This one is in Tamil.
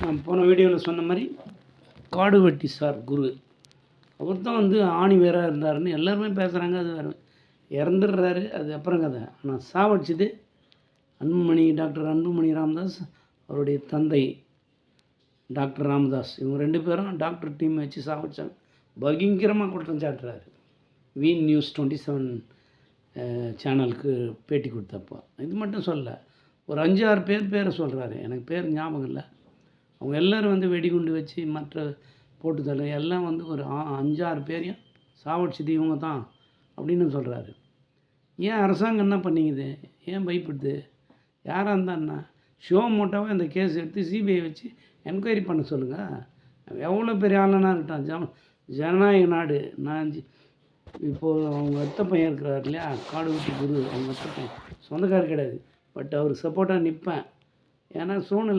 நான் போன வீடியோவில் சொன்ன மாதிரி காடுவெட்டி சார் குரு அவர் தான் வந்து ஆணி வேற இருந்தாருன்னு எல்லாருமே பேசுகிறாங்க. அது வேறு இறந்துடுறாரு, அது அப்புறம் கதை. ஆனால் சாவடிச்சது டாக்டர் அன்புமணி ராமதாஸ், அவருடைய தந்தை டாக்டர் ராமதாஸ். இவங்க 2 பேரும் டாக்டர் டீம் வச்சு சாவடிச்சாங்க. பயங்கரமாக குற்றம் சாட்டுறாரு. வி நியூஸ் 27 சேனலுக்கு பேட்டி கொடுத்தப்போ இது மட்டும் சொல்ல, ஒரு 5-6 பேரை சொல்கிறாரு. எனக்கு பேர் ஞாபகம் இல்லை. அவங்க எல்லோரும் வந்து வெடிகுண்டு வச்சு மற்ற போட்டுத்தலை எல்லாம் வந்து ஒரு 5-6 பேரையும் சாவடிச்சது இவங்க தான் அப்படின்னு சொல்கிறாரு. ஏன் அரசாங்கம் என்ன பண்ணிக்குது? ஏன் பயப்படுது? யாராக இருந்தான்னா ஷிவமோட்டோவாக இந்த கேஸ் எடுத்து சிபிஐ வச்சு என்கொயரி பண்ண சொல்லுங்கள். எவ்வளோ பெரிய ஆளுனா இருக்கட்டும், ஜனநாயக நாடு. நான் இப்போது அவங்க அத்தை பையன் இருக்கிறார் இல்லையா, காடுவெட்டி குரு, அவங்க அத்தை பையன் சொந்தக்காரர் கிடையாது. பட் அவர் சப்போர்ட்டாக நிற்பேன். ஏன்னா சூழ்நிலை